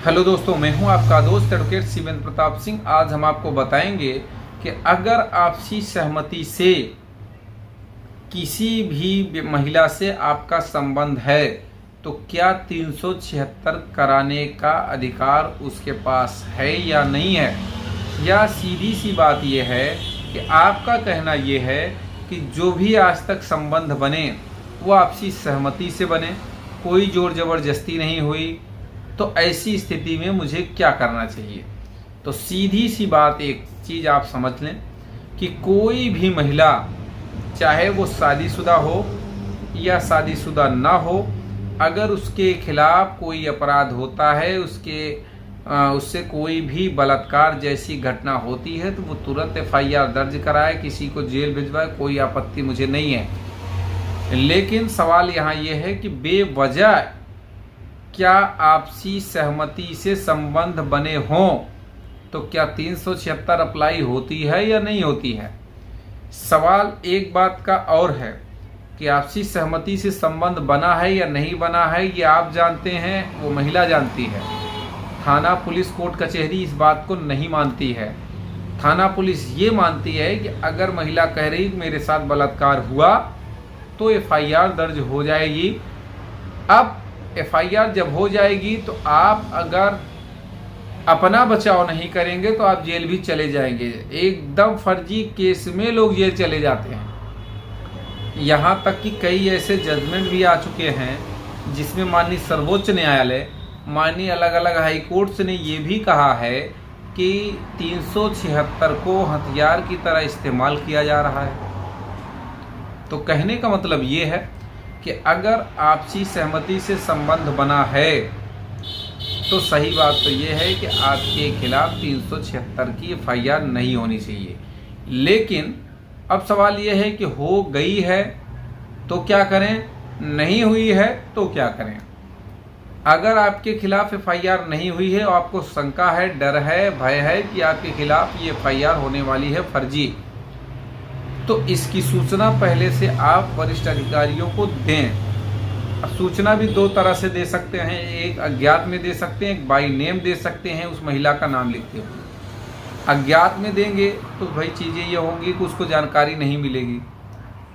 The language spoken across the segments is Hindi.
हेलो दोस्तों, मैं हूं आपका दोस्त एडवोकेट शिवेंद्र प्रताप सिंह। आज हम आपको बताएंगे कि अगर आपसी सहमति से किसी भी महिला से आपका संबंध है तो क्या 376 कराने का अधिकार उसके पास है या नहीं है। या सीधी सी बात यह है कि आपका कहना यह है कि जो भी आज तक संबंध बने वो आपसी सहमति से बने, कोई जोर जबरदस्ती नहीं हुई, तो ऐसी स्थिति में मुझे क्या करना चाहिए। तो सीधी सी बात एक चीज़ आप समझ लें कि कोई भी महिला, चाहे वो शादीशुदा हो या शादीशुदा ना हो, अगर उसके खिलाफ कोई अपराध होता है, उससे कोई भी बलात्कार जैसी घटना होती है तो वो तुरंत FIR दर्ज कराए, किसी को जेल भिजवाए, कोई आपत्ति मुझे नहीं है। लेकिन सवाल यहाँ ये है कि बेवजह क्या आपसी सहमति से संबंध बने हों तो क्या 376 अप्लाई होती है या नहीं होती है। सवाल एक बात का और है कि आपसी सहमति से संबंध बना है या नहीं बना है, ये आप जानते हैं, वो महिला जानती है। थाना पुलिस कोर्ट कचहरी इस बात को नहीं मानती है। थाना पुलिस ये मानती है कि अगर महिला कह रही मेरे साथ बलात्कार हुआ तो FIR दर्ज हो जाएगी। अब FIR जब हो जाएगी तो आप अगर अपना बचाव नहीं करेंगे तो आप जेल भी चले जाएंगे। एकदम फर्जी केस में लोग जेल चले जाते हैं। यहाँ तक कि कई ऐसे जजमेंट भी आ चुके हैं जिसमें माननीय सर्वोच्च न्यायालय, माननीय अलग अलग हाई कोर्ट्स ने ये भी कहा है कि 376 को हथियार की तरह इस्तेमाल किया जा रहा है। तो कहने का मतलब ये है कि अगर आपसी सहमति से संबंध बना है तो सही बात तो ये है कि आपके खिलाफ 376 की FIR नहीं होनी चाहिए। लेकिन अब सवाल ये है कि हो गई है तो क्या करें, नहीं हुई है तो क्या करें। अगर आपके खिलाफ FIR नहीं हुई है और आपको शंका है, डर है, भय है कि आपके खिलाफ ये FIR होने वाली है फर्जी, तो इसकी सूचना पहले से आप वरिष्ठ अधिकारियों को दें। अब सूचना भी दो तरह से दे सकते हैं, एक अज्ञात में दे सकते हैं, एक बाई नेम दे सकते हैं, उस महिला का नाम लिखते हुए। अज्ञात में देंगे तो भाई चीज़ें ये होंगी कि उसको जानकारी नहीं मिलेगी।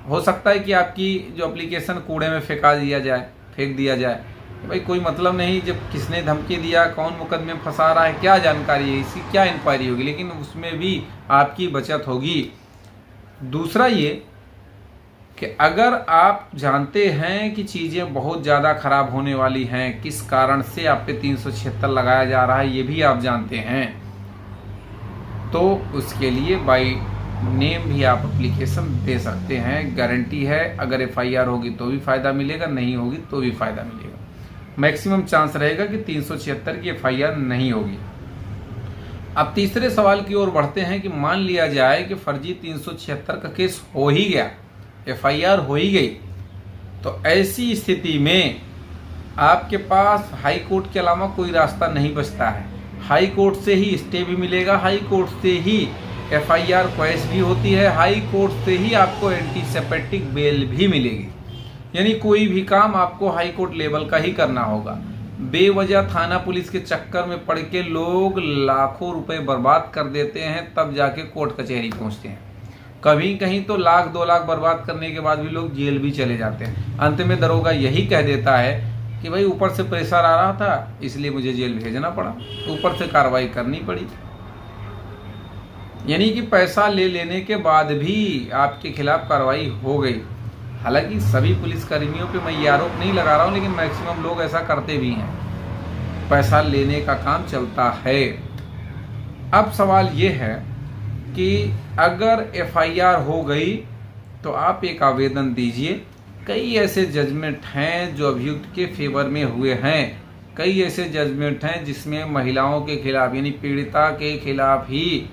हो सकता है कि आपकी जो एप्लीकेशन कूड़े में फेंक दिया जाए। भाई कोई मतलब नहीं, जब किसने धमकी दिया, कौन मुकदमे में फंसा रहा है, क्या जानकारी है, इसकी क्या इंक्वायरी होगी, लेकिन उसमें भी आपकी बचत होगी। दूसरा ये कि अगर आप जानते हैं कि चीज़ें बहुत ज़्यादा खराब होने वाली हैं, किस कारण से आप पे 376 लगाया जा रहा है ये भी आप जानते हैं, तो उसके लिए बाई नेम भी आप एप्लीकेशन दे सकते हैं। गारंटी है अगर FIR होगी तो भी फ़ायदा मिलेगा, नहीं होगी तो भी फ़ायदा मिलेगा। मैक्सिमम चांस रहेगा कि 376 की FIR नहीं होगी। अब तीसरे सवाल की ओर बढ़ते हैं कि मान लिया जाए कि फर्जी 376 का केस हो ही गया, FIR हो ही गई, तो ऐसी स्थिति में आपके पास हाई कोर्ट के अलावा कोई रास्ता नहीं बचता है। हाई कोर्ट से ही स्टे भी मिलेगा, हाई कोर्ट से ही FIR क्वैश भी होती है, हाई कोर्ट से ही आपको एंटीसेप्टिक बेल भी मिलेगी। यानी कोई भी काम आपको हाई कोर्ट लेवल का ही करना होगा। बेवजह थाना पुलिस के चक्कर में पड़ के लोग लाखों रुपए बर्बाद कर देते हैं, तब जाके कोर्ट कचहरी पहुंचते हैं। कभी कहीं तो लाख 2 लाख बर्बाद करने के बाद भी लोग जेल भी चले जाते हैं। अंत में दरोगा यही कह देता है कि भाई ऊपर से प्रेशर आ रहा था इसलिए मुझे जेल भेजना पड़ा, ऊपर से कार्रवाई करनी पड़ी। यानी कि पैसा ले लेने के बाद भी आपके खिलाफ कार्रवाई हो गई। हालांकि सभी पुलिसकर्मियों पे मैं ये आरोप नहीं लगा रहा हूँ, लेकिन मैक्सिमम लोग ऐसा करते भी हैं, पैसा लेने का काम चलता है। अब सवाल ये है कि अगर FIR हो गई तो आप एक आवेदन दीजिए। कई ऐसे जजमेंट हैं जो अभियुक्त के फेवर में हुए हैं, कई ऐसे जजमेंट हैं जिसमें महिलाओं के खिलाफ यानी पीड़िता के खिलाफ ही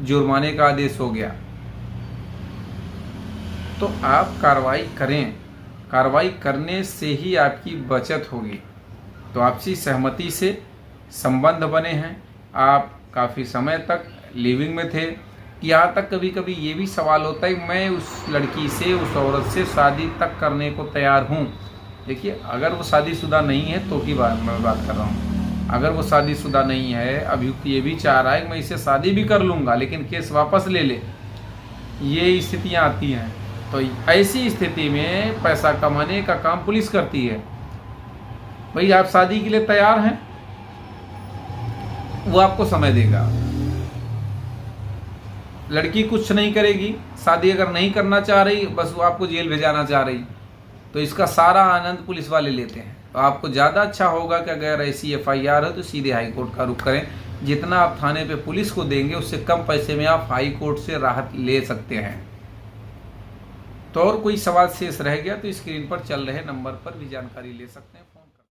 जुर्माने का आदेश हो गया। तो आप कार्रवाई करें, कार्रवाई करने से ही आपकी बचत होगी। तो आपसी सहमति से संबंध बने हैं, आप काफ़ी समय तक लिविंग में थे, यहाँ तक कभी कभी ये भी सवाल होता है मैं उस लड़की से, उस औरत से शादी तक करने को तैयार हूँ। देखिए अगर वो शादीशुदा नहीं है तो की बात मैं बात कर रहा हूँ, अगर वो शादीशुदा नहीं है, अभियुक्त ये भी चाह रहा है कि मैं इससे शादी भी कर लूँगा लेकिन केस वापस ले ले, ये स्थितियाँ आती हैं। तो ऐसी स्थिति में पैसा कमाने का काम पुलिस करती है। भाई आप शादी के लिए तैयार हैं, वो आपको समय देगा। लड़की कुछ नहीं करेगी, शादी अगर नहीं करना चाह रही, बस वो आपको जेल भेजाना चाह रही, तो इसका सारा आनंद पुलिस वाले लेते हैं। तो आपको ज़्यादा अच्छा होगा कि अगर ऐसी एफआईआर हो तो सीधे हाई कोर्ट का रुख करें। जितना आप थाने पे पुलिस को देंगे उससे कम पैसे में आप हाई कोर्ट से राहत ले सकते हैं। तो और कोई सवाल शेष रह गया तो स्क्रीन पर चल रहे नंबर पर भी जानकारी ले सकते हैं।